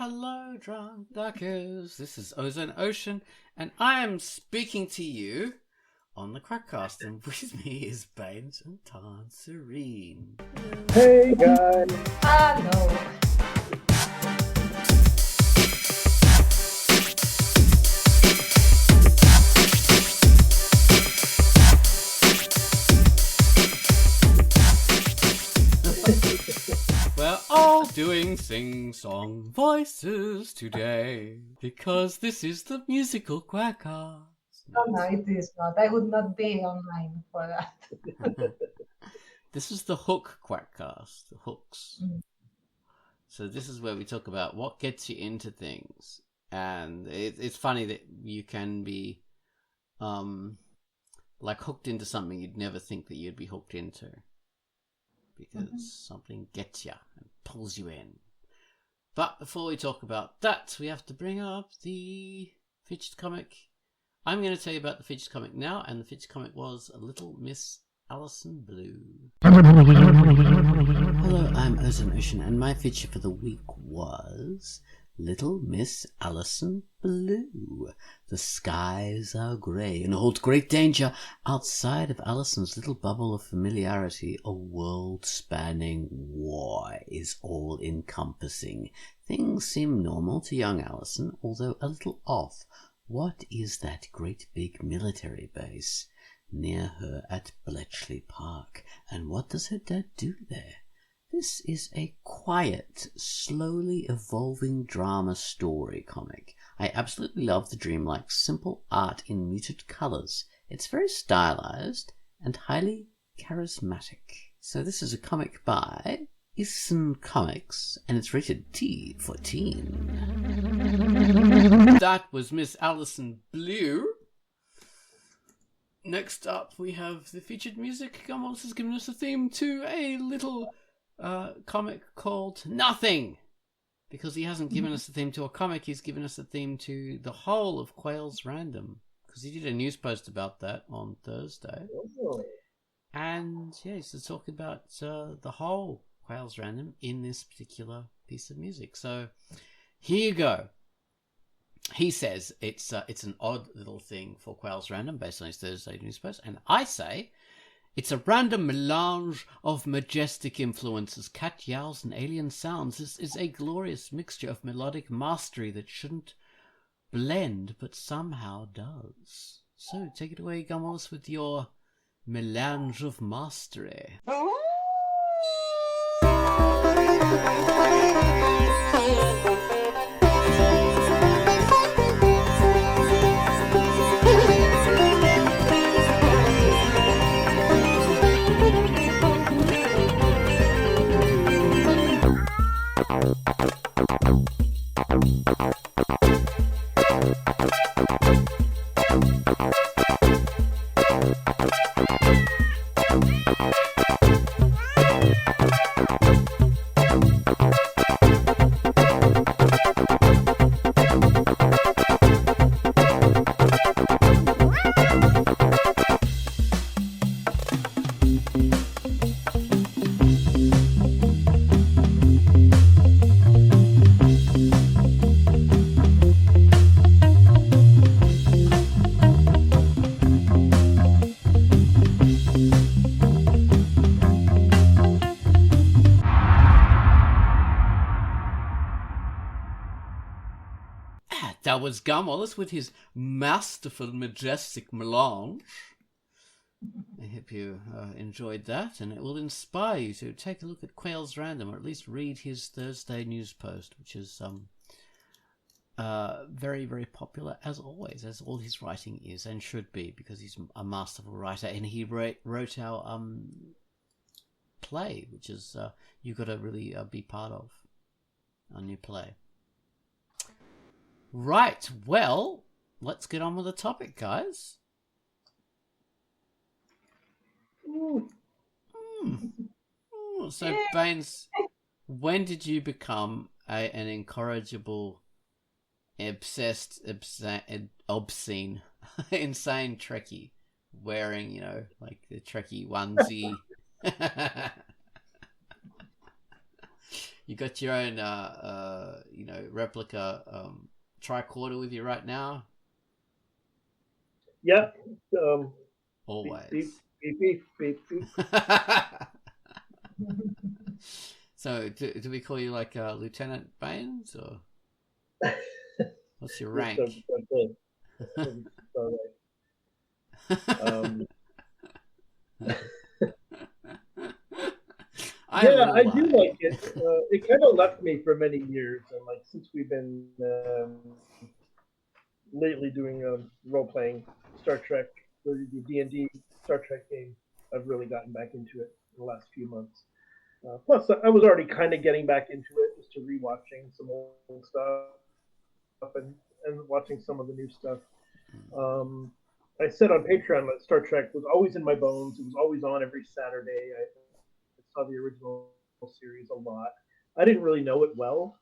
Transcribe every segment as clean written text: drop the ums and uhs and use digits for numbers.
hello, Drunkduckers. This is Ozone Ocean, and I am speaking to you on the Quackcast, and with me is Baines and Tanserine. Hey, guys. Hello. We're all doing sing-song voices today, because this is the musical Quackcast. No, it is not. I would not be online for that. This is the Hook Quackcast, the hooks. Mm. So this is where we talk about what gets you into things. And it's funny that you can be like hooked into something you'd never think that you'd be hooked into. Because something gets you and pulls you in. But before we talk about that, we have to bring up the featured comic. I'm going to tell you about the featured comic now, and the featured comic was Little Miss Alison Blue. Hello, I'm Ozone Ocean, and my feature for the week was Little Miss Alison Blue. The skies are grey and hold great danger. Outside of Alison's little bubble of familiarity, a world-spanning war is all-encompassing. Things seem normal to young Alison, although a little off. What is that great big military base near her at Bletchley Park? And what does her dad do there? This is a quiet, slowly evolving drama story comic. I absolutely love the dreamlike, simple art in muted colours. It's very stylized and highly charismatic. So this is a comic by Isen Comics, and it's rated T for teen. That was Miss Alison Blue. Next up, we have the featured music. Gummels has given us a theme to a little comic called Nothing. Because he hasn't given us a theme to a comic, he's given us a theme to the whole of Quails Random. Because he did a news post about that on Thursday. Oh. And yeah, he's just talking about the whole Quails Random in this particular piece of music. So here you go. He says it's an odd little thing for Quails Random based on his Thursday news post, and I say it's a random melange of majestic influences, cat yowls and alien sounds. This is a glorious mixture of melodic mastery that shouldn't blend but somehow does. So take it away, Gummels, with your melange of mastery. That was Gummels with his masterful, majestic melange. I hope you enjoyed that, and it will inspire you to take a look at Quails Random, or at least read his Thursday news post, which is very, very popular, as always, as all his writing is, and should be, because he's a masterful writer, and he wrote our play, which is you've got to really be part of, our new play. Right, well, let's get on with the topic, guys. So, Baines, when did you become an incorrigible, obsessed, obscene, insane Trekkie, wearing, like the Trekkie onesie? You got your own, replica tricorder with you right now? Yeah. Always. Beep, beep, beep, beep, beep. So, do we call you like Lieutenant Baines, or what's your rank? I do like it. It kind of left me for many years, and like since we've been lately doing role playing Star Trek, the D&D Star Trek game, I've really gotten back into it in the last few months. Plus, I was already kind of getting back into it, just to rewatching some old stuff and watching some of the new stuff. I said on Patreon that Star Trek was always in my bones. It was always on every Saturday. I saw the original series a lot. I didn't really know it well.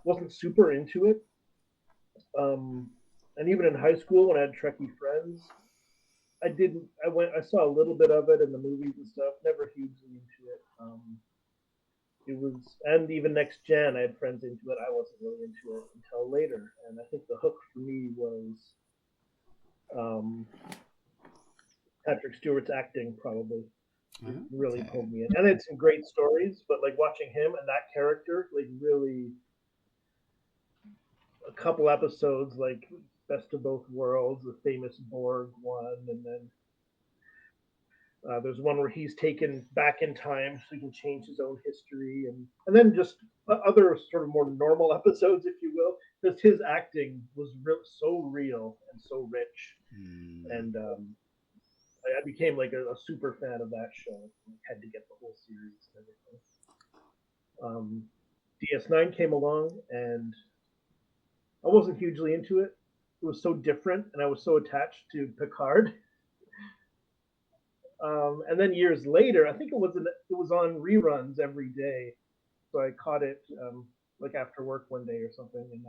Wasn't super into it. And even in high school, when I had Trekkie friends, I saw a little bit of it in the movies and stuff. Never hugely into it. It was, and even Next Gen, I had friends into it. I wasn't really into it until later. And I think the hook for me was Patrick Stewart's acting, probably. It really pulled me in. And it's some great stories, but like watching him and that character, like really, a couple episodes, like Best of Both Worlds, the famous Borg one, and then there's one where he's taken back in time so he can change his own history, and then just other sort of more normal episodes, if you will, because his acting was so real and so rich, and I became like a super fan of that show. I had to get the whole series and everything. DS9 came along, and I wasn't hugely into it. It was so different, and I was so attached to Picard. And then years later, I think it was on reruns every day, so I caught it like after work one day or something, and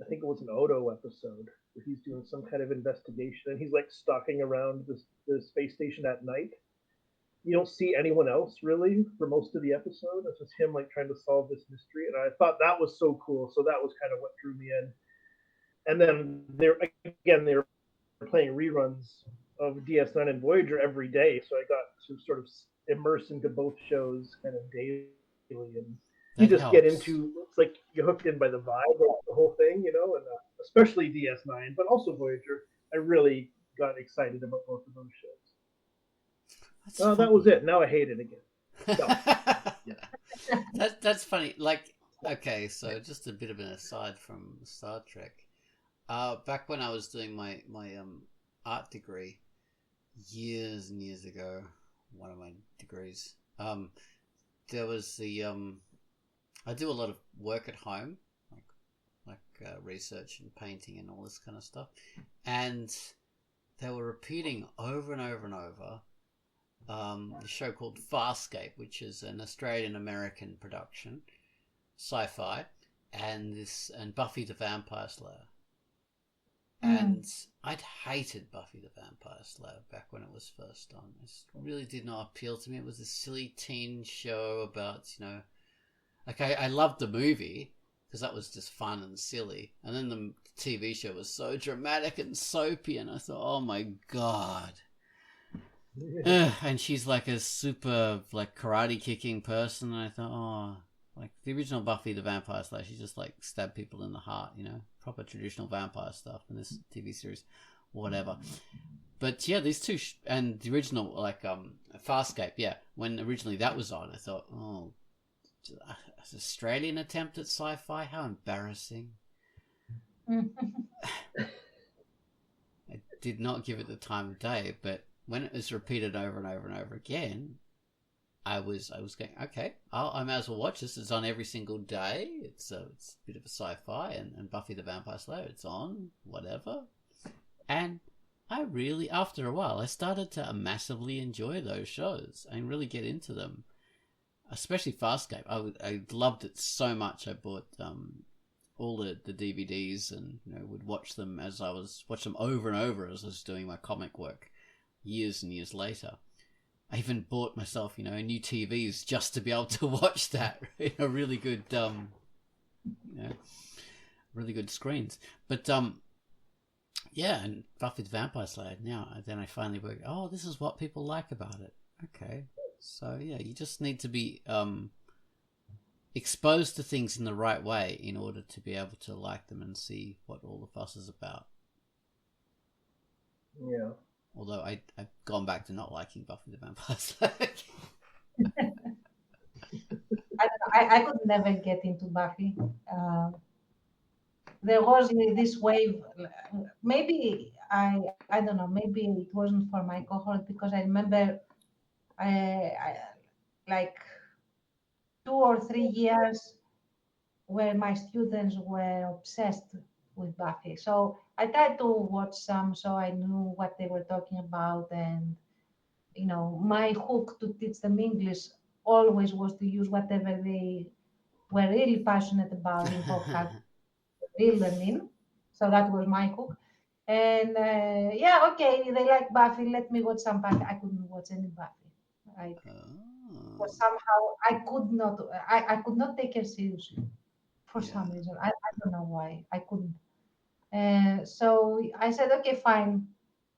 I think it was an Odo episode where he's doing some kind of investigation, and he's like stalking around the space station at night. You don't see anyone else really for most of the episode. It's just him like trying to solve this mystery, and I thought that was so cool. So that was kind of what drew me in. And then they were playing reruns of DS9 and Voyager every day, so I got to sort of immerse into both shows kind of daily, and you just get into, it's like you're hooked in by the vibe of the whole thing, and especially DS9, but also Voyager. I really got excited about both of those shows. That was it. Now I hate it again. No. That's funny. Like, okay, so just a bit of an aside from Star Trek. Back when I was doing my art degree years and years ago, one of my degrees, there was I do a lot of work at home, like research and painting and all this kind of stuff, and they were repeating over and over and over the show called Farscape, which is an Australian-American production, sci-fi, and Buffy the Vampire Slayer. And I'd hated Buffy the Vampire Slayer back when it was first on. It really did not appeal to me. It was a silly teen show about, like I loved the movie because that was just fun and silly. And then the TV show was so dramatic and soapy, and I thought, oh my God. And she's like a super like karate kicking person, and I thought, oh, like the original Buffy the Vampire Slayer, she just like stabbed people in the heart, proper traditional vampire stuff in this TV series, whatever. But yeah, these two and the original like Farscape, yeah, when originally that was on, I thought, oh, an Australian attempt at sci-fi, how embarrassing. I did not give it the time of day, but when it was repeated over and over and over again, I was going, okay, I may as well watch this. It's on every single day. It's a bit of a sci-fi, and Buffy the Vampire Slayer, it's on, whatever. And I really, after a while, I started to massively enjoy those shows and really get into them, especially Farscape. I loved it so much. I bought all the DVDs and would watch them over and over as I was doing my comic work years and years later. I even bought myself, a new TVs just to be able to watch that. Really good, really good screens. But yeah, and Buffy the Vampire Slayer. Now, then I finally worked. Oh, this is what people like about it. Okay, so yeah, you just need to be exposed to things in the right way in order to be able to like them and see what all the fuss is about. Yeah. Although I've gone back to not liking Buffy the Vampire Slayer. I don't know. I could never get into Buffy. There was this wave. Maybe I don't know. Maybe it wasn't for my cohort because I remember I like 2 or 3 years where my students were obsessed with Buffy. So I tried to watch some so I knew what they were talking about. And, my hook to teach them English always was to use whatever they were really passionate about in pop culture, real learning. So that was my hook. And yeah, okay, they like Buffy. Let me watch some Buffy. I couldn't watch any Buffy. I was somehow I could not take her seriously for some reason. I don't know why. I couldn't. So I said, okay, fine.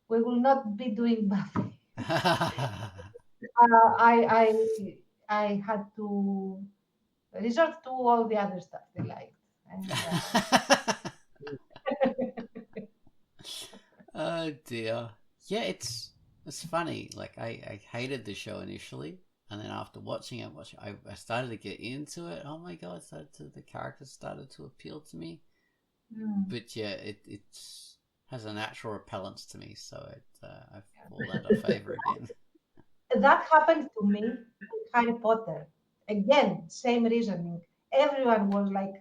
We will not be doing Buffy. I had to resort to all the other stuff they liked. And, Oh dear. Yeah, it's funny. Like I hated the show initially, and then after watching it, I started to get into it. Oh my god, the characters started to appeal to me. But yeah, it has a natural repellence to me, so I fall out of favor again. that happened to me with Harry Potter. Again, same reasoning. Everyone was like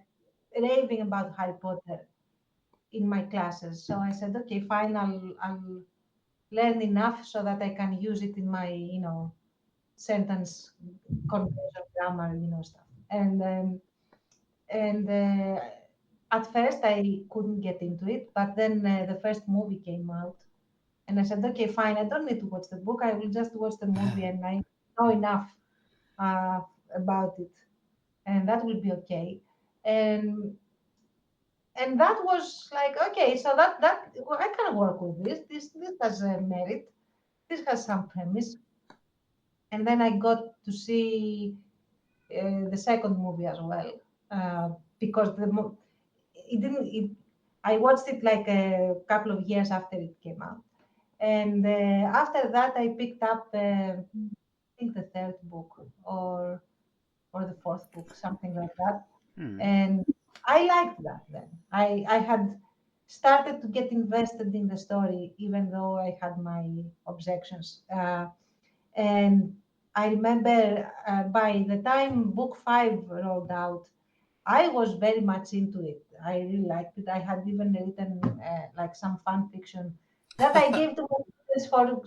raving about Harry Potter in my classes. So I said, okay, fine, I'll learn enough so that I can use it in my, sentence conversion grammar, stuff. And at first I couldn't get into it, but then the first movie came out, and I said, okay, fine, I don't need to watch the book. I will just watch the movie, and I know enough about it, and that will be okay. And and that was like, okay, so that well, I can work with this. This has a merit. This has some premise. And then I got to see the second movie as well, because it didn't. I watched it like a couple of years after it came out, and after that I picked up, I think the third book or the fourth book, something like that, and I liked that. Then I had started to get invested in the story, even though I had my objections. And I remember by the time book 5 rolled out, I was very much into it. I really liked it. I had even written like some fan fiction that I gave to my students for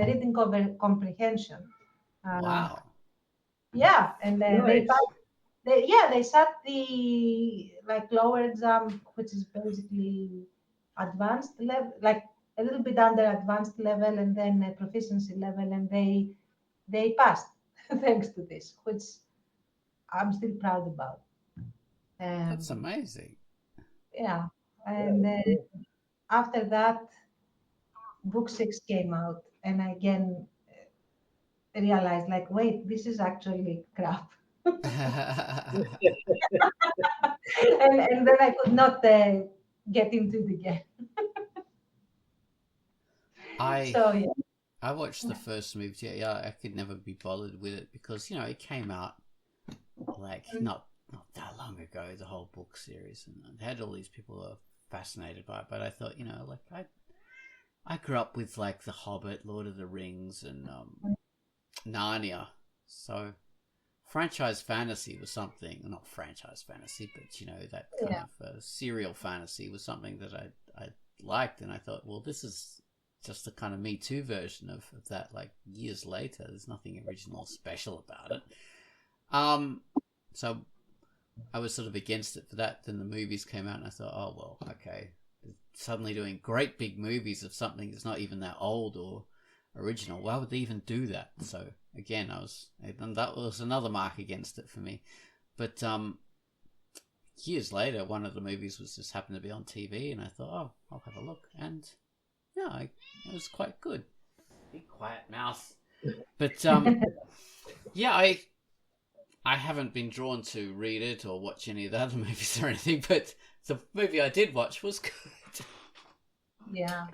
reading comprehension. Wow. Yeah, and Nice. they sat the like lower exam, which is basically advanced level, like a little bit under advanced level, and then a proficiency level, and they passed thanks to this, which I'm still proud about. That's Um, amazing. yeah, Yeah, and that's cool. after that, book 6 came out, and I again realized, like, wait, this is actually crap. And then I could not get into it again. I So yeah. I watched the first movie. Yeah, I could never be bothered with it because it came out like not that long ago. The whole book series, and it had all these people who are fascinated by it. But I thought, like I grew up with like The Hobbit, Lord of the Rings, and Narnia. So franchise fantasy was something, not franchise fantasy, but that kind of serial fantasy was something that I liked, and I thought, well, this is just the kind of Me Too version of that. Like years later, there's nothing original or special about it. So I was sort of against it for that. Then the movies came out, and I thought, oh well, okay. They're suddenly doing great big movies of something that's not even that old, or original. Why would they even do that? So again, and that was another mark against it for me. But years later, one of the movies was just happened to be on TV, and I thought, oh, I'll have a look, and yeah, it was quite good. Be quiet, mouse. But yeah, I haven't been drawn to read it or watch any of the other movies or anything, but the movie I did watch was good. Yeah.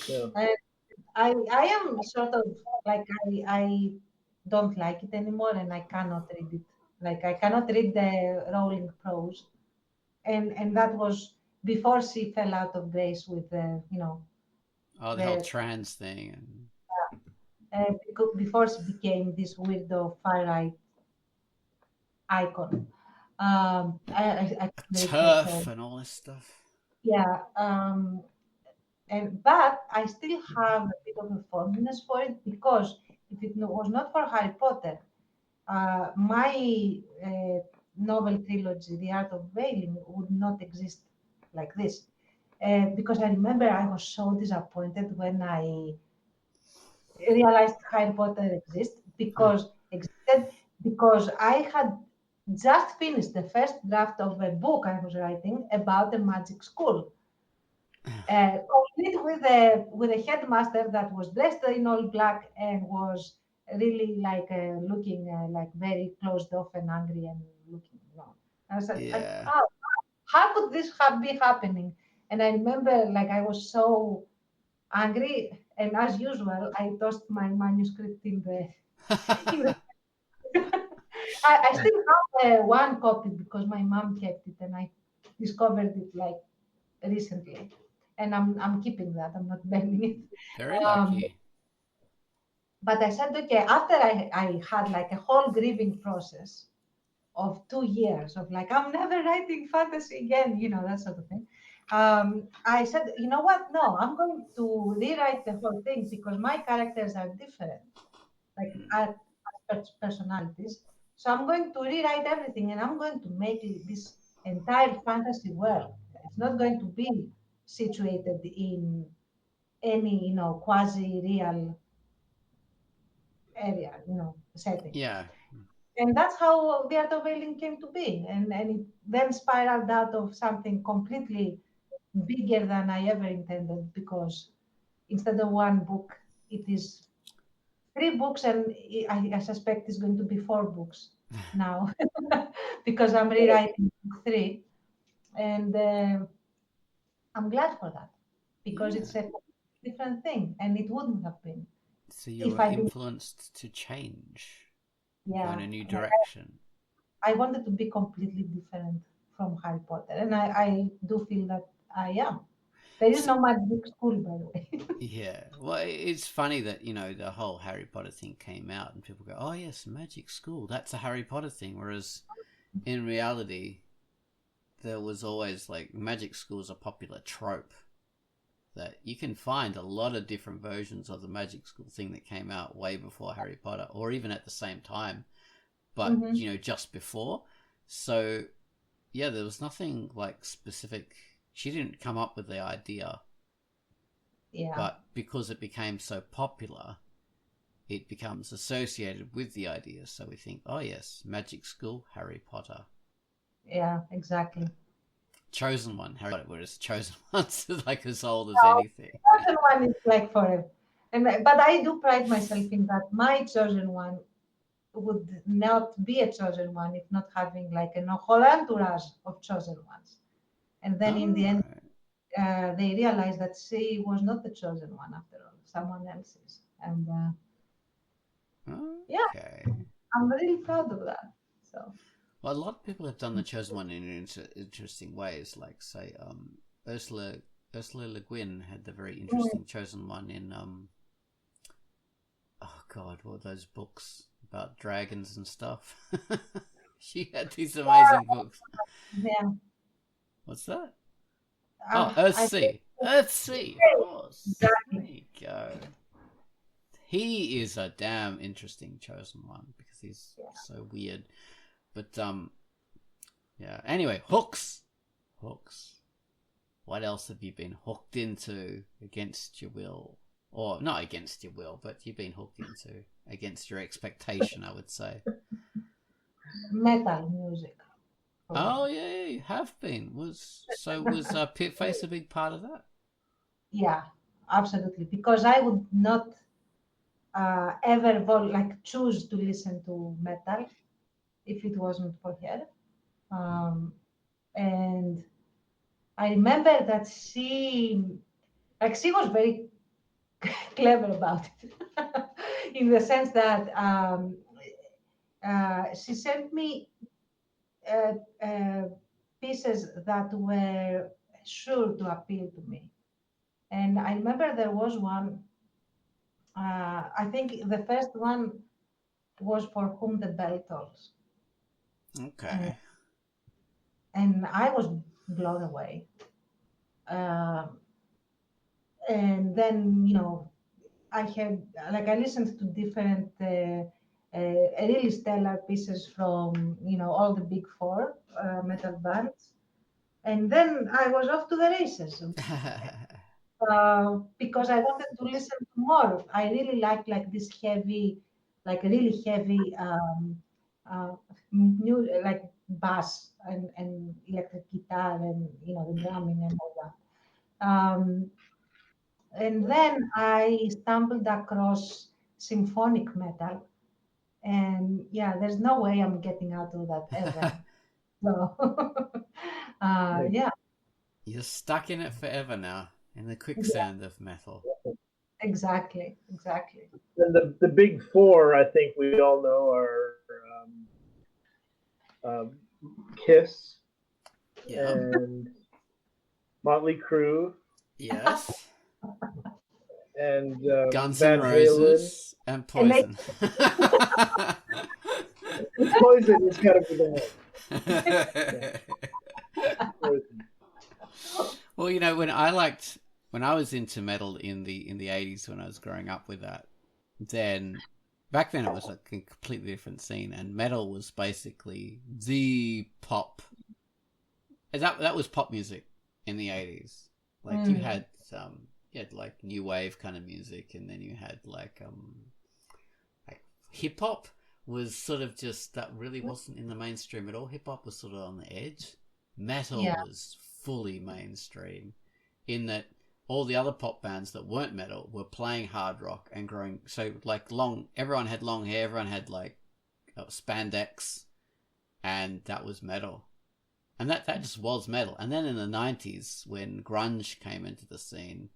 Yeah. I am sort of like I don't like it anymore, and I cannot read it. Like I cannot read the Rowling prose, and that was before she fell out of grace with the Oh, the whole the trans thing. And before she became this weirdo far right icon. I couldn't read turf her. and all this stuff. Yeah. But I still have a bit of a fondness for it because if it was not for Harry Potter, my novel trilogy, The Art of Whaling, would not exist like this. Because I remember I was so disappointed when I realized Harry Potter existed because I had just finished the first draft of a book I was writing about a magic school, complete with a headmaster that was dressed in all black and was really like looking like very closed off and angry and looking. I was like, Yeah. oh, how could this be happening? And I remember like I was so angry, and as usual, I tossed my manuscript in the. In the I still have one copy because my mom kept it, and I discovered it like recently, and I'm keeping that. I'm not burning it. Very Um, lucky. but I said, okay, after I had like a whole grieving process of 2 years of like, I'm never writing fantasy again, that sort of thing. I said, you know what? No, I'm going to rewrite the whole thing because my characters are different, like as personalities. So I'm going to rewrite everything and I'm going to make this entire fantasy world. It's not going to be situated in any, quasi-real area, setting. Yeah. And that's how the art of whaling came to be. And it then spiraled out of something completely bigger than I ever intended because instead of one book, it is 3 books, and I suspect it's going to be 4 books now because I'm rewriting book 3. And I'm glad for that because Yeah. it's a different thing and it wouldn't have been So you if were I didn't. influenced to change, go in Yeah. a new direction. I wanted to be completely different from Harry Potter, and I do feel that I am. There is So, no magic school, by the way. yeah. Well, it's funny that, the whole Harry Potter thing came out and people go, oh, yes, magic school. That's a Harry Potter thing. Whereas in reality, there was always like magic school is a popular trope that you can find a lot of different versions of the magic school thing that came out way before Harry Potter or even at the same time, but, Hmm. just before. So, yeah, there was nothing like specific. She didn't come up with the idea, Yeah, but because it became so popular, it becomes associated with the idea. So we think, oh yes, magic school, Harry Potter. yeah, exactly. Chosen One, Harry Potter, whereas Chosen One's like as old as Now, anything. chosen one is like forever, but I do pride myself in that my chosen one would not be a chosen one if not having like a whole entourage of chosen ones. And then in the Oh, end, they realized that she was not the chosen one after all, someone else is. And yeah, okay. I'm really proud of that. So Well, a lot of people have done the Chosen One in interesting ways. Like, say, Ursula Le Guin had the very interesting Chosen One in oh God, what were those books about dragons and stuff? She had these amazing books. yeah, What's that? Oh, I think Earthsea. Earthsea, of course. There exactly. you go. He is a damn interesting Chosen One because he's so weird. But yeah. Anyway, hooks. Hooks. What else have you been hooked into against your will? or not against your will, but you've been hooked into against your expectation, I would say. Metal music. Oh yeah, you have been. Was Pitface a big part of that? Yeah, absolutely. Because I would not ever choose to listen to metal if it wasn't for her. And I remember that she was very clever about it, in the sense that she sent me uh, uh, pieces that were sure to appeal to me. And I remember there was one. I think the first one was For Whom the Bell Tolls, Okay. and I was blown away. Uh, and then I had I listened to different really stellar pieces from all the big four metal bands, and then I was off to the races. Because I wanted to listen to more. I really like this heavy, really heavy new bass and electric guitar and the drumming and all that. And then I stumbled across symphonic metal, and yeah, there's no way I'm getting out of that ever. So, yeah, You're stuck in it forever now, in the quicksand of metal. exactly. And the big four, I think we all know, are Kiss, Yeah. and Motley Crue, Yes. and Guns Van N' Halen. Roses and Poison. Poison has got to be the one. Poison. Well, when I was into metal in the 80s when I was growing up with that, then back then it was like a completely different scene, and metal was basically the pop. That was pop music in the 80s. Like you had like new wave kind of music, and then you had like hip hop was sort of just that really wasn't in the mainstream at all. Hip hop was sort of on the edge. Metal was fully mainstream, in that all the other pop bands that weren't metal were playing hard rock and growing. So everyone had long hair, everyone had like spandex, and that was metal. And that just was metal. And then in the 90s, when grunge came into the scene,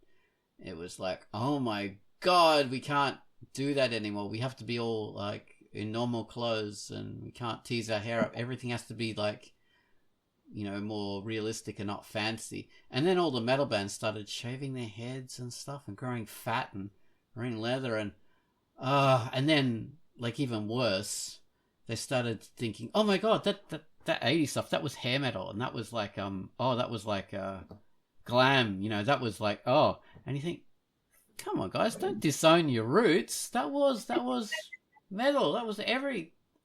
it was like, oh my god, we can't do that anymore. We have to be all like in normal clothes, and we can't tease our hair up. Everything has to be like, more realistic and not fancy. And then all the metal bands started shaving their heads and stuff and growing fat and wearing leather, and then like even worse, they started thinking, oh my god, that 80s stuff, that was hair metal, and that was like that was like glam, that was like, and you think, come on guys, don't disown your roots. That was metal. That was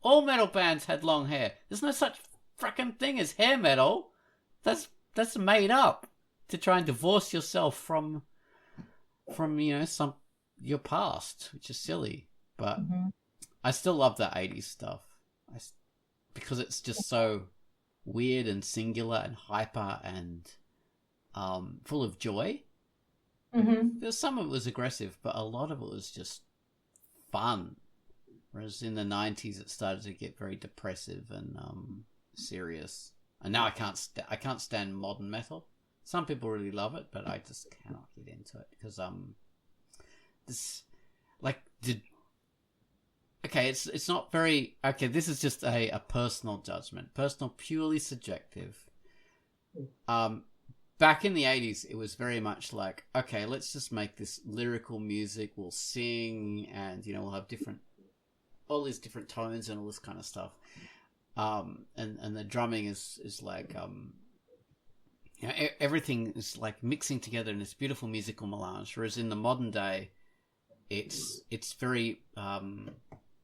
all metal bands had long hair. There's no such fucking thing as hair metal. That's made up to try and divorce yourself from your past, which is silly. But I still love that 80s stuff. Because it's just so weird and singular and hyper and full of joy. There's some of it was aggressive, but a lot of it was just fun. Whereas in the 90s, it started to get very depressive and serious. And now I can't stand modern metal. Some people really love it, but I just cannot get into it because it's not very... Okay, this is just a personal judgment. Personal, purely subjective. Back in the 80s, it was very much like, okay, let's just make this lyrical music. We'll sing and, we'll have all these different tones and all this kind of stuff. And the drumming is like, everything is like mixing together in this beautiful musical melange. Whereas in the modern day, it's very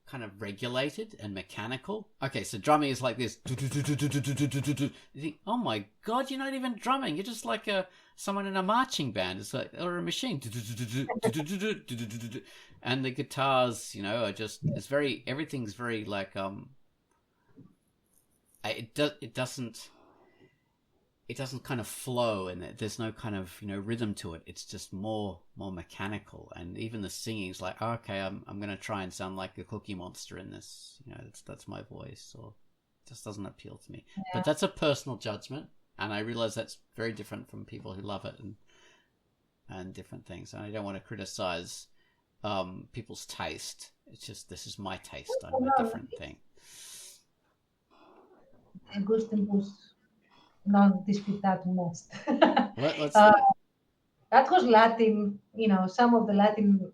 kind of regulated and mechanical. Okay, so drumming is like this. You think, oh my god, you're not even drumming. You're just like someone in a marching band. It's like, or a machine. And the guitars, are just, everything's very like it doesn't kind of flow, and there's no kind of rhythm to it. It's just more mechanical, and even the singing is like, oh, okay, I'm going to try and sound like a Cookie Monster in this. That's my voice, or it just doesn't appeal to me. Yeah. But that's a personal judgment, and I realize that's very different from people who love it and different things. And I don't want to criticize people's taste. It's just, this is my taste. I'm a different thing. Gustos non disputatus What's that? That was Latin. Some of the Latin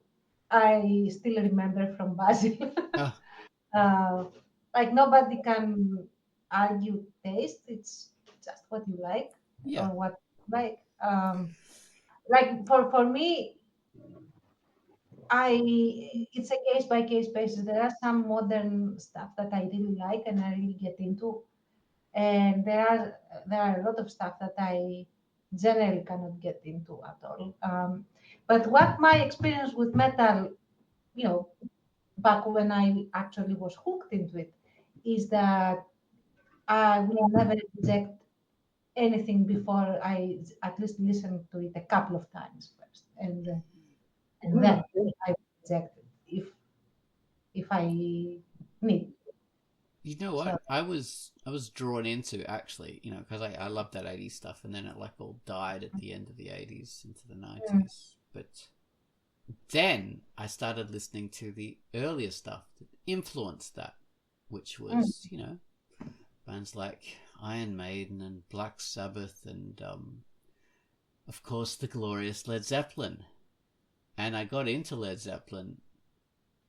I still remember from Basil. Like nobody can argue taste. It's just what you like, or what you like. Like for me, it's a case by case basis. There are some modern stuff that I really like and I really get into, and there are a lot of stuff that I generally cannot get into at all. But what my experience with metal, back when I actually was hooked into it, is that I will never reject anything before I at least listen to it a couple of times first, and then I reject it if I need. You know what? So, I was drawn into, actually, because I loved that 80s stuff, and then it like all died at the end of the 80s into the 90s. But then I started listening to the earlier stuff that influenced that, which was, bands like Iron Maiden and Black Sabbath and, of course, the glorious Led Zeppelin. And I got into Led Zeppelin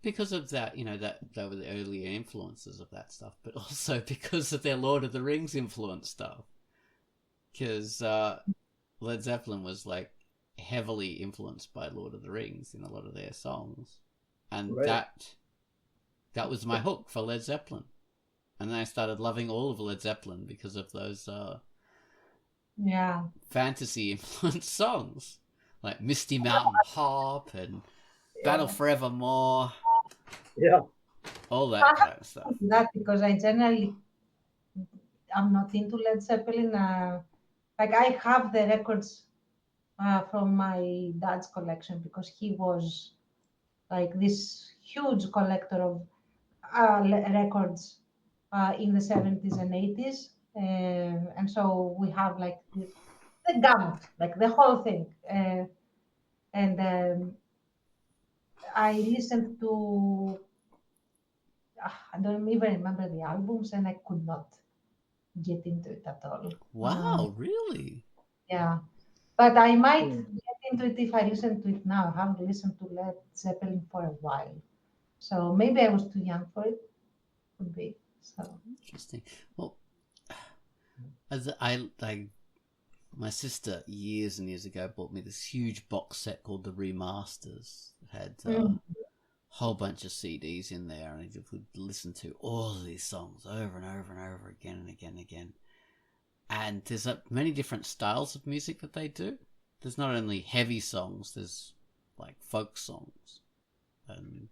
because of that, that were the earlier influences of that stuff, but also because of their Lord of the Rings influence stuff. Because Led Zeppelin was like heavily influenced by Lord of the Rings in a lot of their songs, and that was my hook for Led Zeppelin. And then I started loving all of Led Zeppelin because of those fantasy influenced songs like Misty Mountain Hop and Battle Forevermore. Yeah. All that kind of stuff. That because I generally I'm not into Led Zeppelin. Like I have the records from my dad's collection because he was like this huge collector of records in the 70s and 80s. And so we have like the gamut, like the whole thing. And I listened to, I don't even remember the albums, and I could not get into it at all. Wow, really? Yeah. But I might get into it if I listen to it now. I haven't listened to Led Zeppelin for a while. So maybe I was too young for it. Could be. So interesting. Well, my sister years and years ago bought me this huge box set called the Remasters. It had a whole bunch of CDs in there, and I could listen to all of these songs over and over and over again and again and again. And there's many different styles of music that they do. There's not only heavy songs, there's like folk songs and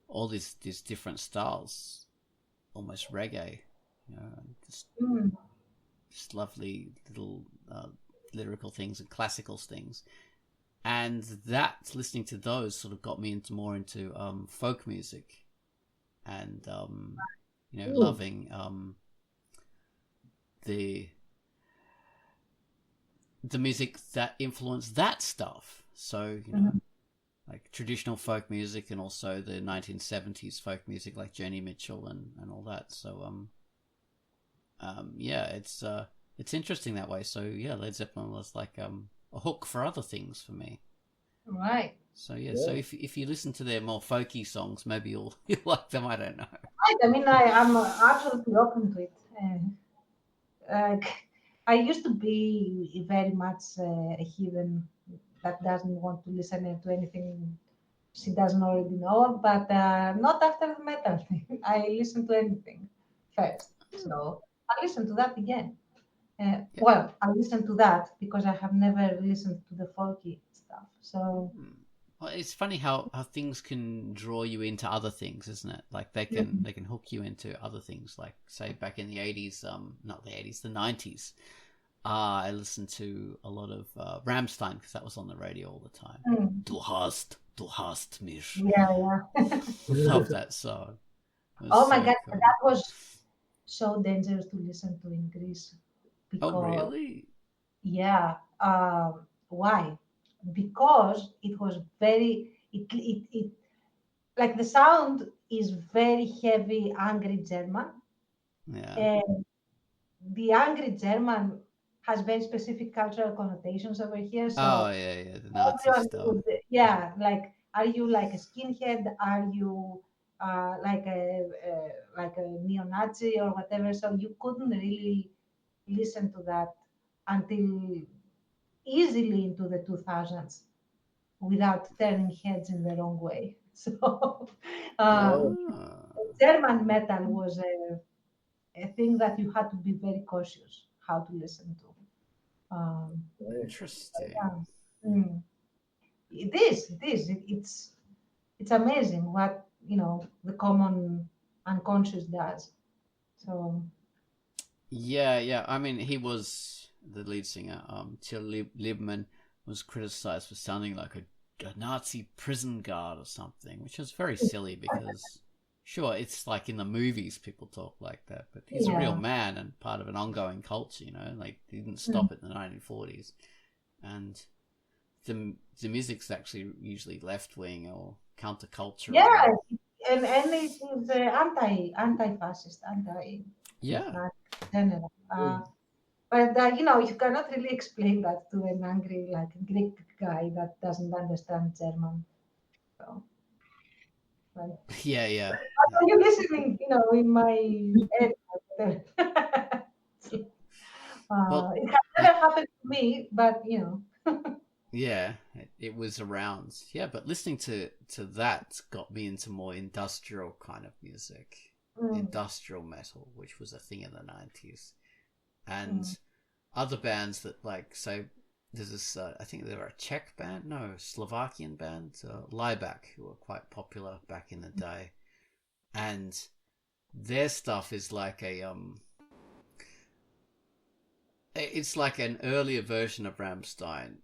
all these different styles, almost reggae, just lovely little lyrical things and classical things. And that, listening to those, sort of got me more into folk music, and loving the music that influenced that stuff. So like traditional folk music, and also the 1970s folk music like Joni Mitchell and all that. So it's interesting that way. So Led Zeppelin was like a hook for other things for me. Right. So so if you listen to their more folky songs, maybe you'll like them. I don't know. Right. I mean, I'm absolutely open to it. I used to be very much a heathen that doesn't want to listen to anything she doesn't already know, but not after the metal thing. I listen to anything first. So I listen to that again. Yeah. Well, I listen to that because I have never listened to the folky stuff. So Well, it's funny how things can draw you into other things, isn't it? Like they can hook you into other things. Like say back in the 80s, not the 80s, the 90s. I listened to a lot of Rammstein because that was on the radio all the time. Du hast mich. yeah. Love that song. Oh my God, Cool. that was so dangerous to listen to in Greece Oh, because really? yeah, why? Because it was very it like the sound is very heavy, angry German, Yeah. and the angry German has very specific cultural connotations over here. Oh, So yeah, the Nazi everyone stuff. would, yeah, like, are you like a skinhead? Are you like a neo-Nazi or whatever? So you couldn't really listen to that until easily into the 2000s without turning heads in the wrong way. So um, Ah, German metal was a thing that you had to be very cautious how to listen to. interesting. Yeah. Mm. It's amazing what the common unconscious does. So Yeah. I mean, he was the lead singer. Till Liebman was criticized for sounding like a Nazi prison guard or something, which was very silly because, sure, it's like in the movies people talk like that, but he's a real yeah. man and part of an ongoing culture. Like he didn't Mm. stop it in the 1940s, and the music's actually usually left wing or countercultural. Yeah, And and it is anti-fascist, anti yeah, general. But you cannot really explain that to an angry, like Greek guy that doesn't understand German. So, like, yeah. are you listening? In my head. Well, It has never happened to me, but yeah, it was around. Yeah, but listening to that got me into more industrial kind of music, mm, industrial metal, which was a thing in the 90s, and mm, other bands that like so. There's this, I think they were a Czech band, no, Slovakian band, Lieback, who were quite popular back in the day, and their stuff is like it's like an earlier version of Rammstein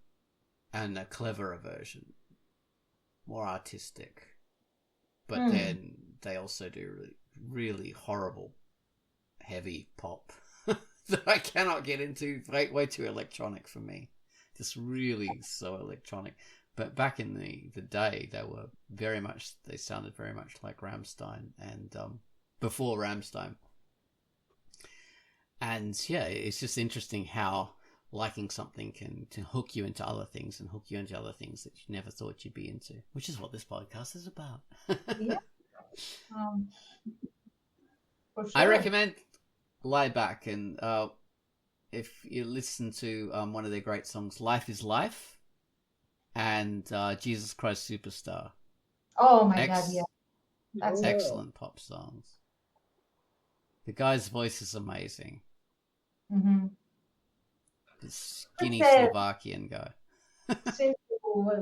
and a cleverer version, more artistic. But mm. then they also do really horrible, heavy pop that I cannot get into. Way too electronic for me. Just really so electronic. But back in the day, they sounded very much like Rammstein and before Rammstein. And yeah, it's just interesting how liking something can hook you into other things and hook you into other things that you never thought you'd be into, which is what this podcast is about. Yeah, um, for I sure. recommend Lie Back, and if you listen to one of their great songs, Life is Life, and Jesus Christ Superstar. Oh my God, yeah, that's it. Excellent pop songs. The guy's voice is amazing. Mm-hmm. The But, skinny Slovakian guy. since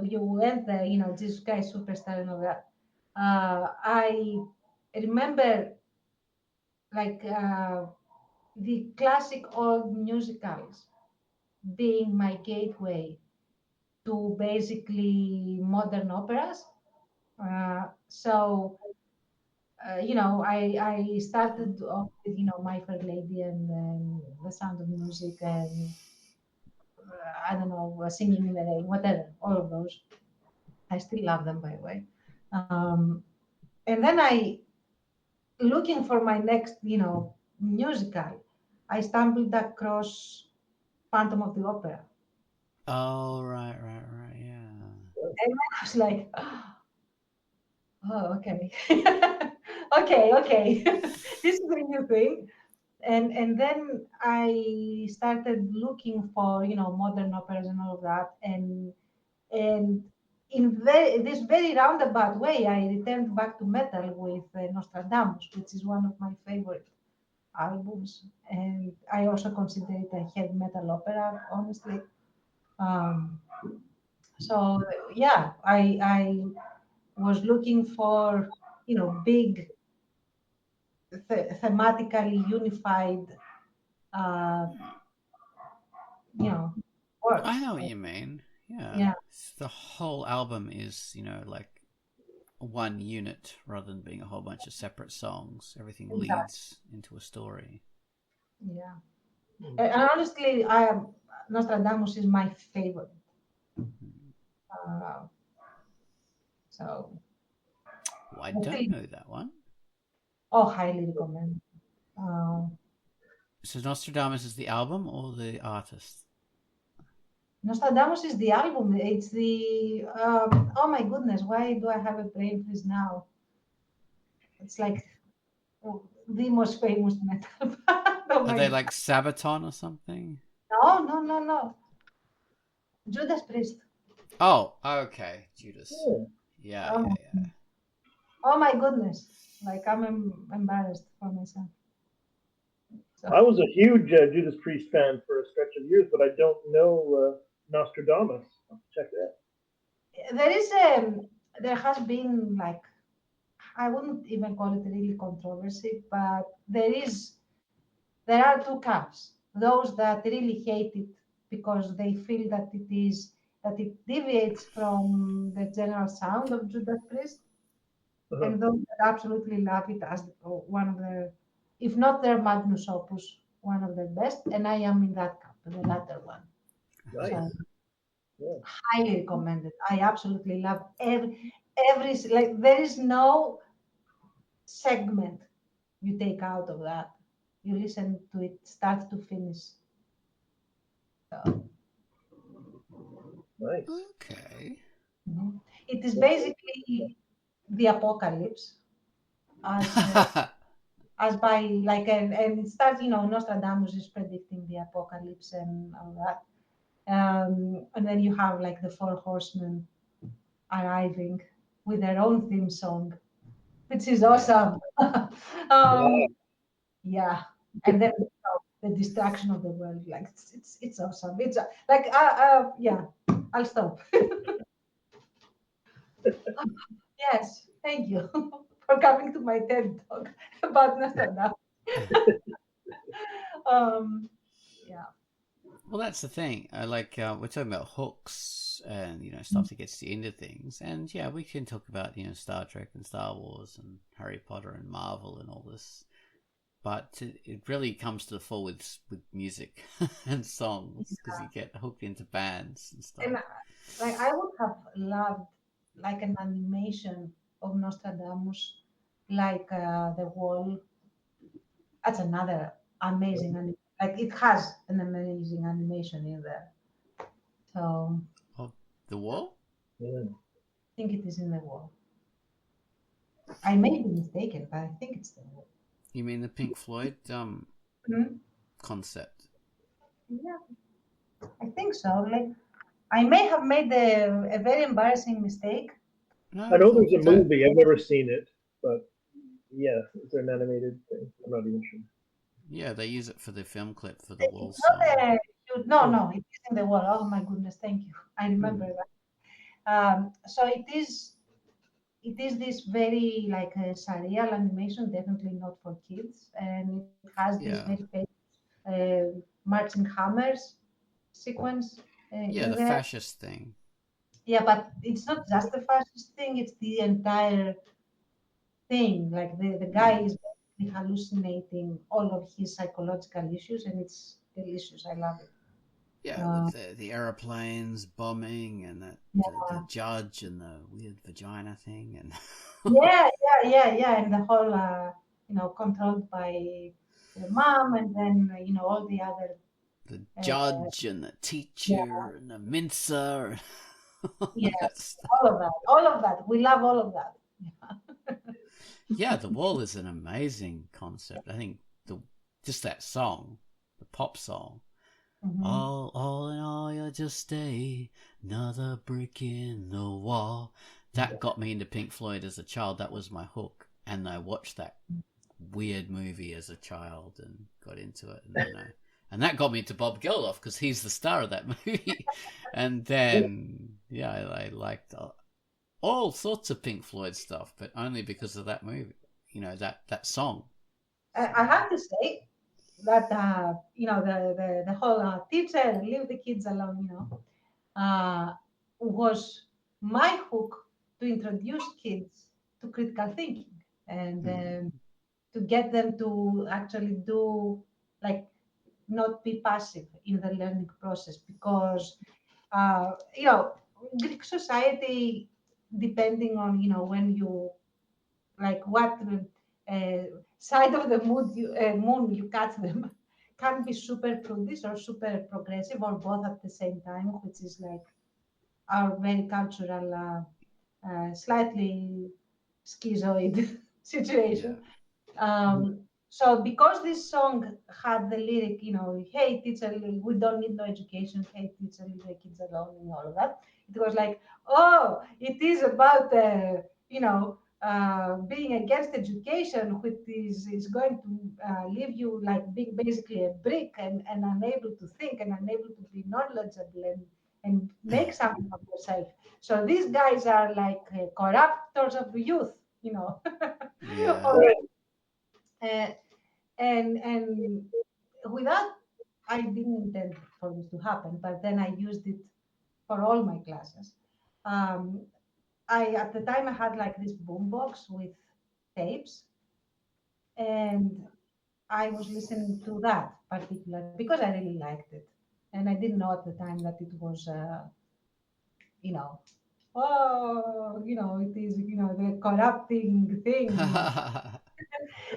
you went there, this guy superstar and all that. I remember like the classic old musicals being my gateway to basically modern operas. So I started off with My Fair Lady and then The Sound of Music and I don't know, Singing in the Rain, whatever, all of those. I still love them, by the way. And then looking for my next, musical, I stumbled across Phantom of the Opera. Oh, right, yeah. And I was like, oh, okay. okay. This is a new thing. And then I started looking for, modern operas and all of that. And in this very roundabout way, I returned back to metal with Nostradamus, which is one of my favorite albums, and I also consider it a heavy metal opera, honestly. Um, so yeah, I was looking for big thematically unified uh, you know I works. know what you mean. Yeah. Yeah, The whole album is, like one unit rather than being a whole bunch of separate songs. Everything exactly. leads into a story. Yeah, and honestly, I am Nostradamus is my favorite. Hmm. Uh, so Oh, I I don't think, know that one. oh, highly recommend. So Nostradamus is the album or the artist? Nostradamus is the album. It's the oh my goodness, why do I have a brain freeze now? It's like the most famous metal band. Oh Are my they god. like Sabaton or something? No, no, no, no. Judas Priest. Oh, okay. Judas. Yeah. Yeah, yeah, Oh, yeah. oh my goodness. Like I'm embarrassed for myself. I So was a huge Judas Priest fan for a stretch of years, but I don't know Nostradamus. I'll check that. there is there has been like I wouldn't even call it really controversy, but there are two camps. Those that really hate it because they feel that it deviates from the general sound of Judas Priest, Uh-huh. and those that absolutely love it as one of their, if not their magnus opus, one of their best. And I am in that camp, the latter one. So Nice. Yeah. highly recommended. I absolutely love every like there is no segment you take out of that. You listen to it start to finish. So, Nice. Okay. mhm. It is basically the apocalypse as by like and it starts Nostradamus is predicting the apocalypse and all that. And then you have like the four horsemen arriving with their own theme song, which is Yeah. awesome. Wow. um, yeah, and then the destruction of the world, like it's awesome. It's like yeah, I'll stop. Yes, thank you for coming to my TED talk about Nostradamus. um, yeah. Well, that's the thing. We're talking about hooks and stuff that gets you into things, and yeah, we can talk about Star Trek and Star Wars and Harry Potter and Marvel and all this, but it really comes to the fore with music and songs because you get hooked into bands and And stuff. like I would have loved like an animation of Nostradamus, like the wall. That's another amazing like it has an amazing animation in there. So Oh, the wall? Yeah. I think it is in the wall. I may be mistaken, but I think it's the wall. You mean the Pink Floyd Mhm. concept? Yeah, I think so. Like I may have made a very embarrassing mistake. I No, know there's a that movie. I've never seen it, but yeah, it's an animated thing. I'm not even sure. yeah, they use it for the film clip for the Wall It's not song. a no, Hmm. no, it is in the wall. Oh my goodness, thank you. I remember Hmm. that. So it is this very like a surreal animation, definitely not for kids, and it has this Yeah, very famous marching hammers sequence yeah, in the there. fascist thing. Yeah, but it's not just the fascist thing; it's the entire thing. Like the guy Hmm. is basically hallucinating all of his psychological issues, and it's delicious. I love it. Yeah, Uh, with the aeroplanes bombing and the yeah, judge and the weird vagina thing and yeah, and the whole controlled by the mom, and then all the other the uh, judge and the yeah, teacher and the mincer and all that yes, stuff. all of that. We love all of that. Yeah, the wall is an amazing concept. I think the just that song, the pop song, Hmm. all in all, oh, you're just another brick in the wall. That got me into Pink Floyd as a child. That was my hook. And I watched that weird movie as a child and got into it. And that got me into Bob Geldof because he's the star of that movie. And then, yeah, I liked all sorts of Pink Floyd stuff, but only because of that movie, that song. I have to say that, the whole teacher, leave the kids alone, was my hook to introduce kids to critical thinking and to get them to actually do, like, not be passive in the learning process because, Greek society, depending on, when you, like, what side of the moon you catch them, can be super prudish or super progressive or both at the same time, which is like our very cultural, slightly schizoid situation. So because this song had the lyric, hey teacher, we don't need no education, hey teacher, leave the kids alone and all of that, it was like, oh, it is about, being against education, which is going to leave you like being basically a brick and unable to think and unable to be knowledgeable and make something of yourself. So these guys are like corruptors of the youth, Yeah. Uh, and without, I didn't intend for this to happen, but then I used it for all my classes. At the time I had like this boombox with tapes, and I was listening to that particular because I really liked it, and I didn't know at the time that it was, you know, it is, the corrupting thing.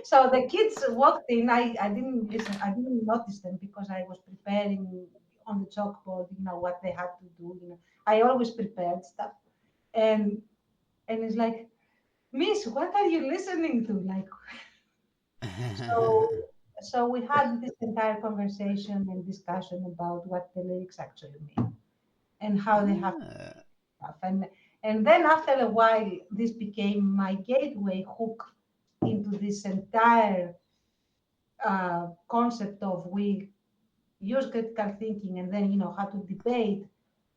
So the kids walked in. I didn't listen. I didn't notice them because I was preparing on the chalkboard. What they had to do. I always prepared stuff, and it's like, Miss, what are you listening to? Like, so we had this entire conversation and discussion about what the lyrics actually mean and how they have stuff. And then after a while, this became my gateway hook into this entire concept of we use critical thinking and then how to debate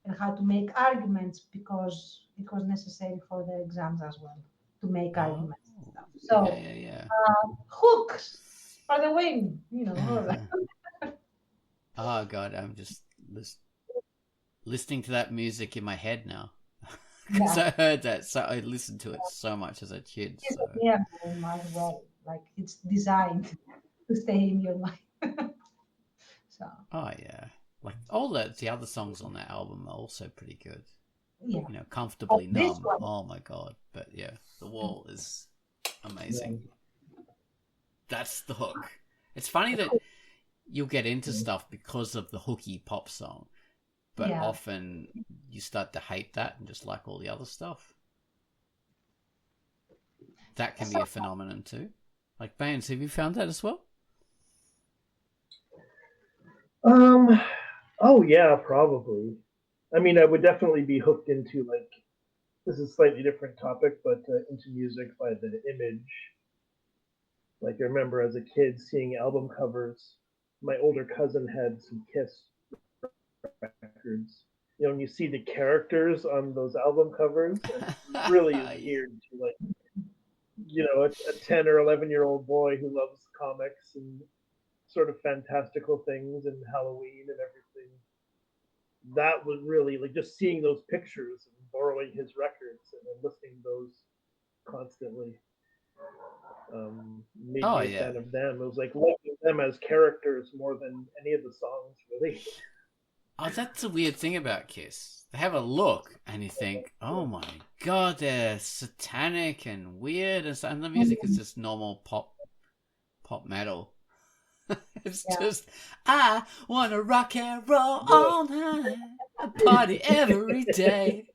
and how to make arguments because it was necessary for the exams as well to make arguments and stuff. So hooks for the win, all that. Oh God, I'm just listening to that music in my head now because I heard that, so I listened to it so much as a kid. So. Yeah, as well. Like it's designed to stay in your mind. So. Oh yeah, like all the other songs on that album are also pretty good. Yeah. Comfortably numb. Oh my God, but yeah, The Wall is amazing. Yeah. That's the hook. It's funny that you'll get into stuff because of the hooky pop song, but often you start to hate that and just like all the other stuff. That can be a phenomenon too. Like bands, have you found that as well? Oh yeah, probably. I mean, I would definitely be hooked into, like, this is a slightly different topic, but into music by the image. Like, I remember as a kid seeing album covers. My older cousin had some Kiss records. And you see the characters on those album covers, and it really is weird to, like, a 10 or 11-year-old boy who loves comics and sort of fantastical things and Halloween and everything. That was really, like, just seeing those pictures and borrowing his records and then listening to those constantly made me a fan of them. It was like liking them as characters more than any of the songs, really. Oh, that's the weird thing about Kiss. They have a look and you think, oh my God, they're satanic and weird, and the music is just normal pop metal. It's just, I want to rock and roll all night, party every day.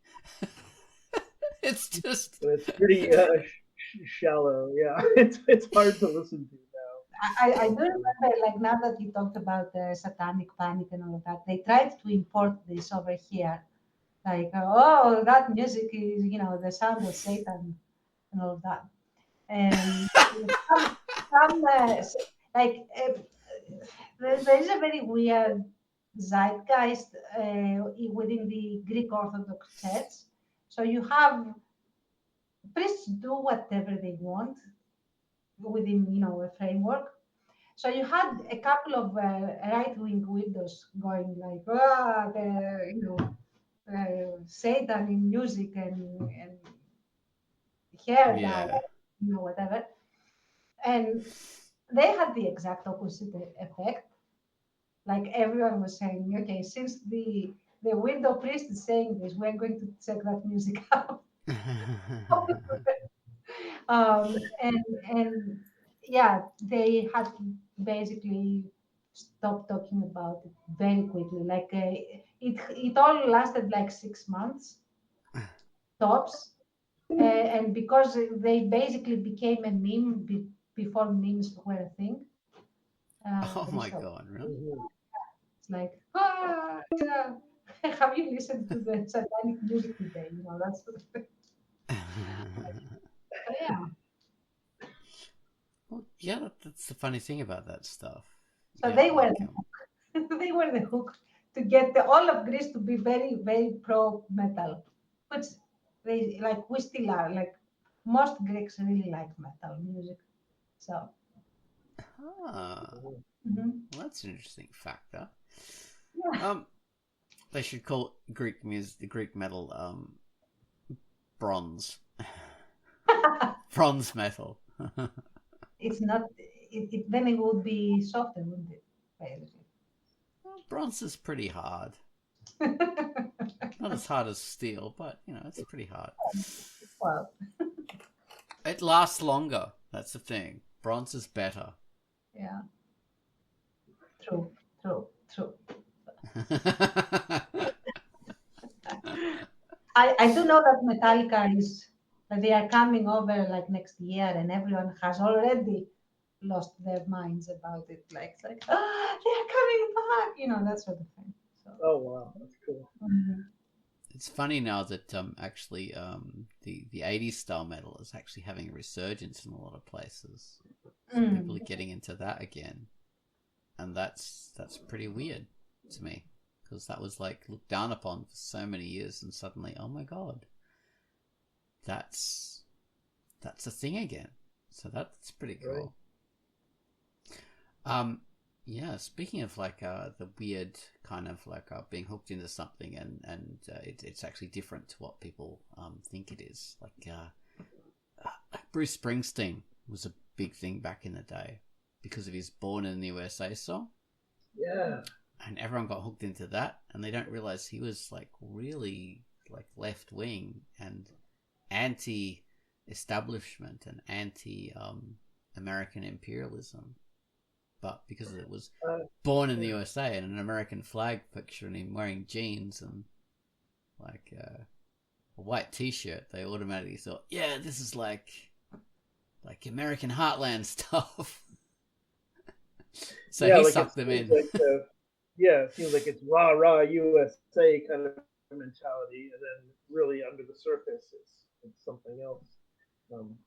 It's just... It's pretty shallow, yeah. It's hard to listen to I do remember, like now that you talked about the satanic panic and all of that, they tried to import this over here. Like, oh, that music is, the sound of Satan and all of that. And some like, there is a very weird zeitgeist within the Greek Orthodox Church. So you have priests do whatever they want within, a framework. So you had a couple of right-wing weirdos going like, Satan in music and hair dye, Yeah. whatever. And they had the exact opposite effect. Like everyone was saying, okay, since the weirdo priest is saying this, we're going to check that music out. And yeah, they had to basically stop talking about it very quickly. Like it all lasted like 6 months tops, and because they basically became a meme before memes were a thing. Oh They my stopped. god, really? Mhm. It's like, yeah. Have you listened to the satanic music today? That's yeah. Well, yeah, that's the funny thing about that stuff. So Yeah, they were like they were the hook to get all of Greece to be very, very pro metal, which they like. We still are. Like most Greeks really like metal music. So ah, mhm. well, that's an interesting factor. Yeah, They should call Greek music, the Greek metal, bronze, bronze metal. it's not. Then it would be softer, wouldn't it? Basically. Well, bronze is pretty hard. Not as hard as steel, but it's pretty hard. Well, It lasts longer. That's the thing. Bronze is better. yeah, true, true, true. I do know that Metallica is that they are coming over like next year, and everyone has already lost their minds about it. Like it's like, they are coming back, that sort of thing. So Oh wow, that's cool. mhm. It's funny now that actually the 80s style metal is actually having a resurgence in a lot of places. So people Mm. are getting into that again, and that's pretty weird to me because that was like looked down upon for so many years, and suddenly, oh my god, that's a thing again. So that's pretty Right. cool. Yeah. Speaking of like the weird kind of like being hooked into something, and it's actually different to what people think it is. Like Bruce Springsteen was a big thing back in the day because of his "Born in the USA" song, Yeah. and everyone got hooked into that, and they don't realize he was like really like left wing and anti establishment and anti American imperialism. But because it was Uh, born in the yeah. USA and an American flag picture and him wearing jeans and like a white T-shirt, they automatically thought, yeah, this is like American heartland stuff. So Yeah, he like it sucked them seems in. like it seems like it's rah rah USA kind of mentality, and then really under the surface, it's something else. Um,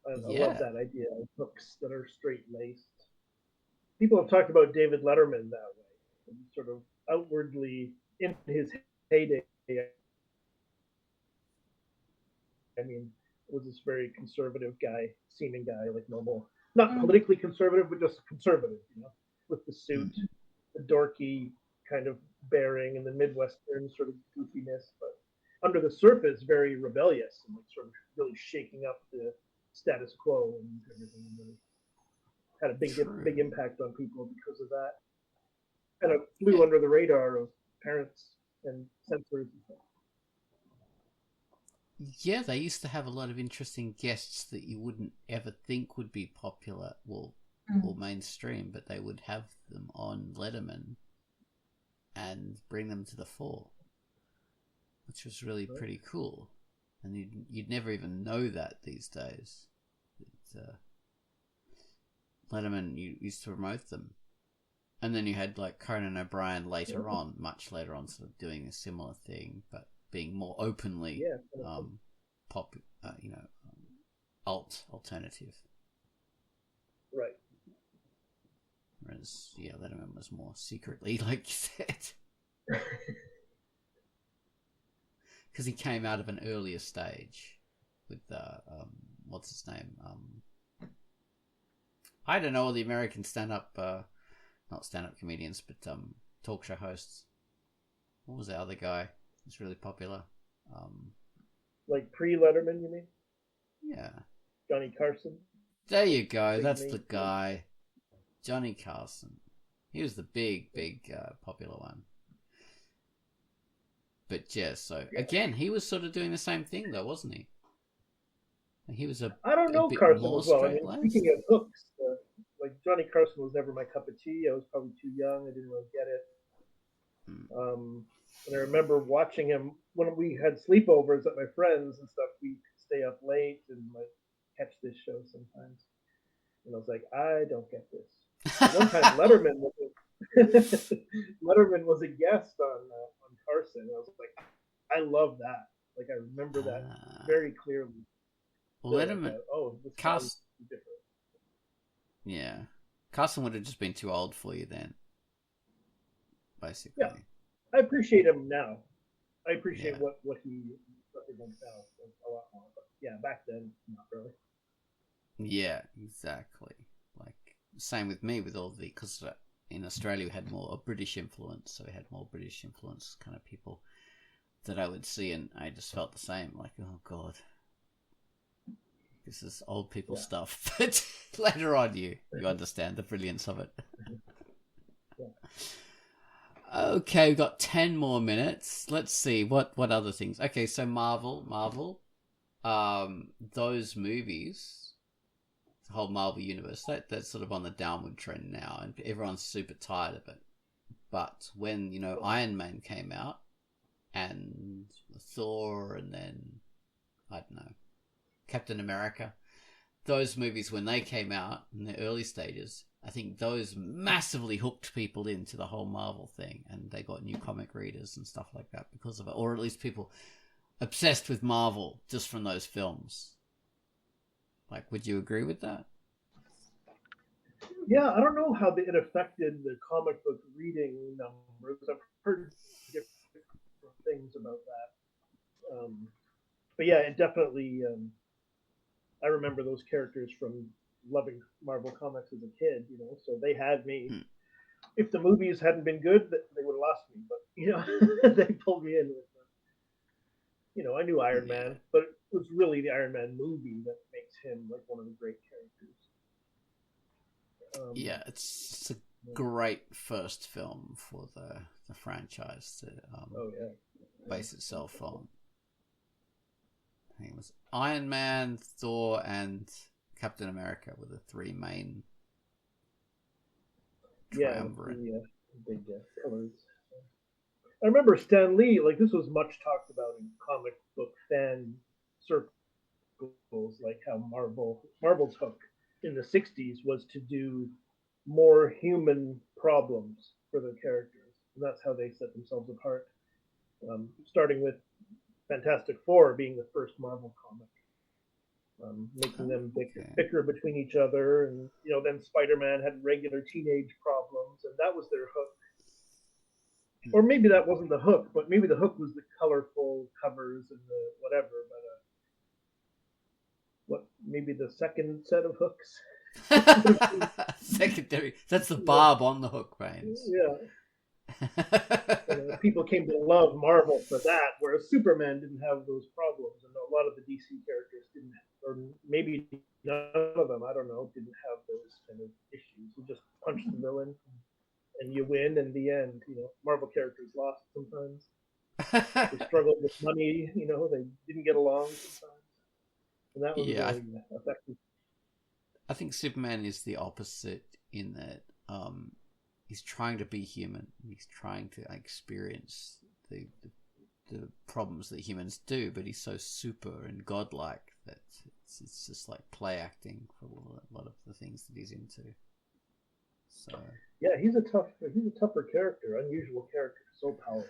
I love Yeah. that idea of hooks that are straight laced. People have talked about David Letterman that way, sort of outwardly in his heyday. I mean, was this very conservative guy, seeming guy, like normal, not Mm. politically conservative, but just conservative, with the Mm. suit, the dorky kind of bearing, and the Midwestern sort of goofiness, but under the surface, very rebellious and like sort of really shaking up the status quo and everything. And really had a big True. impact on people because of that. Kind of flew Yeah. under the radar of parents and censors and stuff. Yeah, they used to have a lot of interesting guests that you wouldn't ever think would be popular or Mm. mainstream, but they would have them on Letterman and bring them to the fore, which was really Right? pretty cool. And you'd never even know that these days. It, Letterman used to promote them. And then you had like Conan O'Brien later on, much later on, sort of doing a similar thing, but being more openly alternative. Right. Whereas, Letterman was more secretly, like you said. Because he came out of an earlier stage with, what's his name? I don't know, all the American stand-up, not stand-up comedians, but talk show hosts. What was the other guy? He's really popular. Like pre-Letterman, you mean? Yeah. Johnny Carson. There you go. That's the guy. Johnny Carson. He was the big, popular one. But again, he was sort of doing the same thing, though, wasn't he? He was I don't know Carson as well. I mean, speaking of hooks, like Johnny Carson was never my cup of tea. I was probably too young. I didn't really get it. And I remember watching him when we had sleepovers at my friends and stuff. We'd stay up late and like catch this show sometimes. And I was like, I don't get this. One time, Letterman was a guest on Carson. I was like, I love that. Like I remember that very clearly. Well, Letterman. This Carson. Different. Yeah, Carson would have just been too old for you then. Basically. Yeah, I appreciate him now. I appreciate what he represents now a lot more. But yeah, back then, not really. Yeah, exactly. Like same with me with all because in Australia we had more British influence, so we had more British influence kind of people that I would see, and I just felt the same. Like, oh god, this is old people stuff. But later on, you understand the brilliance of it. Yeah. Okay, we've got 10 more minutes. Let's see what other things. Okay, so Marvel, those movies, the whole Marvel universe, that's sort of on the downward trend now, and everyone's super tired of it. But when Iron Man came out, and Thor, and then I don't know, Captain America, those movies when they came out in the early stages, I think those massively hooked people into the whole Marvel thing, and they got new comic readers and stuff like that because of it, or at least people obsessed with Marvel just from those films. Like, would you agree with that? Yeah, I don't know how it affected the comic book reading numbers. I've heard different things about that. But yeah, it definitely, I remember those characters from loving Marvel comics as a kid, so they had me. If the movies hadn't been good, they would have lost me, but they pulled me in with I knew Iron Man, but it was really the Iron Man movie that makes him like one of the great characters. It's a great first film for the franchise to base itself on. I think it was Iron Man, Thor, and Captain America were the three main triumvirate. Big pillars. I remember Stan Lee, like this was much talked about in comic book fan circles, like how Marvel's hook in the 60s was to do more human problems for their characters. And that's how they set themselves apart. Starting with Fantastic Four being the first Marvel comic. Making them bicker between each other, and then Spider-Man had regular teenage problems, and that was their hook. Or maybe that wasn't the hook, but maybe the hook was the colorful covers and the whatever. But maybe the second set of hooks. Secondary. That's the barb on the hook, Rains. Yeah. People came to love Marvel for that, whereas Superman didn't have those problems, and a lot of the DC characters didn't, or maybe none of them, I don't know, didn't have those kind of issues. You just punch the villain, and you win in the end. Marvel characters lost sometimes. They struggled with money. They didn't get along sometimes, and that was really effective. I think Superman is the opposite in that. He's trying to be human. He's trying to experience the problems that humans do, but he's so super and godlike but it's just like play acting for a lot of the things that he's into. So yeah, he's a tougher character, unusual character, so powerful.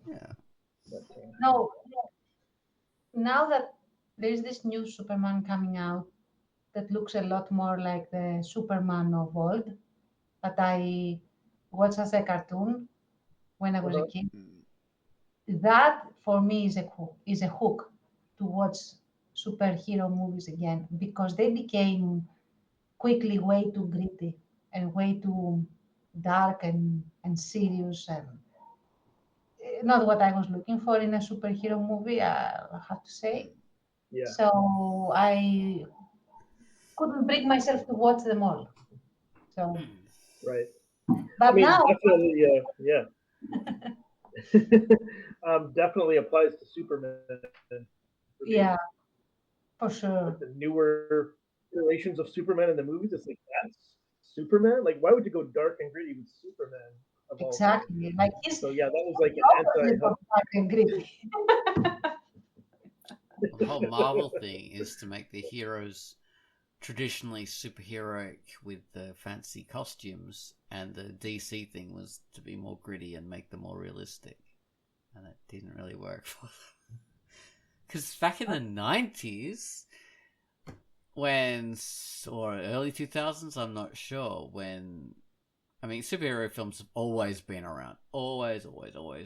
yeah. But, No, now that there's this new Superman coming out that looks a lot more like the Superman of old that I watched as a cartoon when I was a kid. That for me is a hook to watch superhero movies again because they became quickly way too gritty and way too dark and serious and not what I was looking for in a superhero movie, I have to say. yeah, So I couldn't bring myself to watch them all. So, right. but I mean, now, definitely, yeah. Definitely applies to Superman. For me. yeah, for sure. Like the newer iterations of Superman in the movies, it's like that's Superman. Like, why would you go dark and gritty with Superman of all time? Exactly. Like he's So yeah, that was like the an opposite anti-hub. of dark and gritty. Well, the whole Marvel thing is to make the heroes traditionally superheroic with the fancy costumes, and the DC thing was to be more gritty and make them more realistic, and it didn't really work for them. Because back in the 90s, or early 2000s, I'm not sure, superhero films have always been around. Always,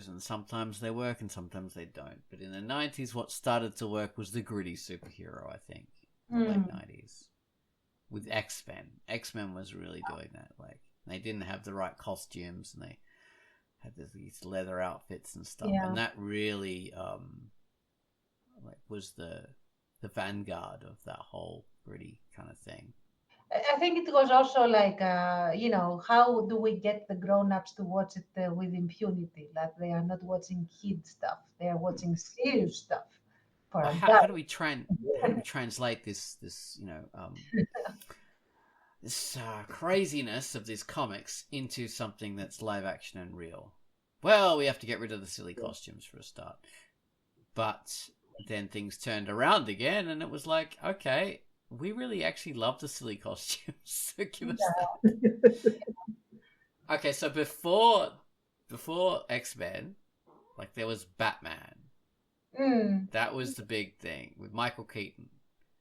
and sometimes they work and sometimes they don't. But in the 90s, what started to work was the gritty superhero, I think, in the late 90s. With X-Men. X-Men was really doing that. Like, they didn't have the right costumes, and they had these leather outfits and stuff. Yeah. And that really was the vanguard of that whole gritty kind of thing. I think it was also like, how do we get the grown-ups to watch it with impunity? Like they are not watching kid stuff; they are watching serious stuff. For How do we translate this this craziness of these comics into something that's live action and real? Well, we have to get rid of the silly costumes for a start. But then things turned around again, and it was like, okay, we really actually love the silly costumes. So give us that. Okay, so before X-Men, like there was Batman. That was the big thing with Michael Keaton.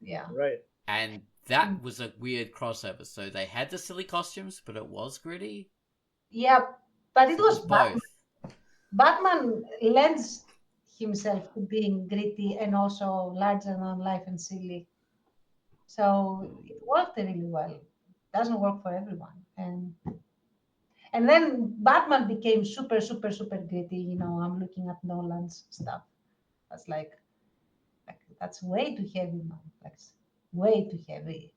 Yeah. Right. And that was a weird crossover. So they had the silly costumes, but it was gritty. Yeah, but it was both. Batman lends himself to being gritty and also larger than life and silly. So it worked really well. It doesn't work for everyone. And then Batman became super, super, super gritty. You know, I'm looking at Nolan's stuff. That's like that's way too heavy, man. Like way too heavy.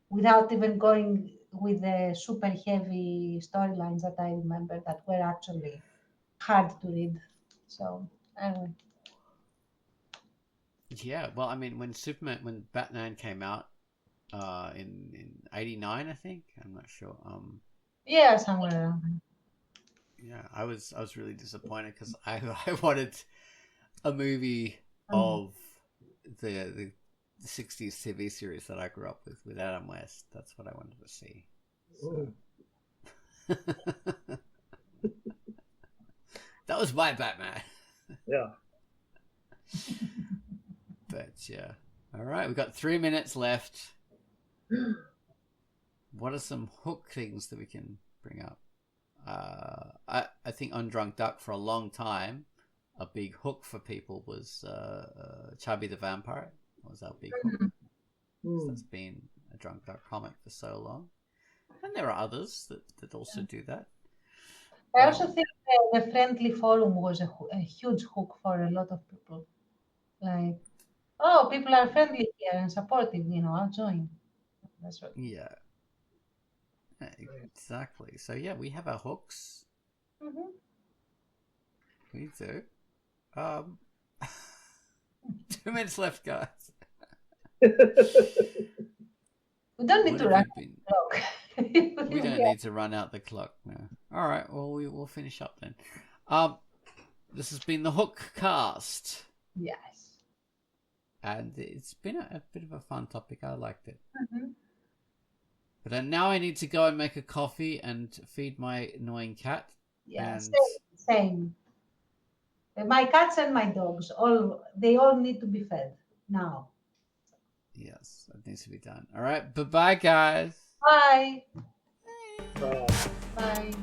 Without even going with the super heavy storylines that I remember that were actually hard to read. So anyway. Yeah, well, I mean, when Batman came out in '89, I think, I'm not sure. Yeah, somewhere around. Yeah, I was really disappointed because I wanted a movie of the 60s TV series that I grew up with Adam West. That's what I wanted to see. So. That was my Batman. Yeah. But yeah. All right, we've got 3 minutes left. What are some hook things that we can bring up? I think on Drunkduck for a long time, a big hook for people was Chubby the Vampire. That was our big hook. So that's been a Drunkduck comic for so long. And there are others that also do that. I also think the friendly forum was a huge hook for a lot of people. Like, oh, people are friendly here and supportive, I'll join. That's right. Yeah. Exactly. So yeah, we have our hooks. Mm-hmm. We do. 2 minutes left, guys. We don't need to run out the clock. We don't need to run out the clock now. All right. Well, we will finish up then. This has been the Hook Cast. Yes. and it's been a bit of a fun topic. I liked it. Mm-hmm. But now I need to go and make a coffee and feed my annoying cat. Yeah, And same. My cats and my dogs, they all need to be fed now. yes, that needs to be done. All right, bye-bye, guys. Bye. Uh, Bye.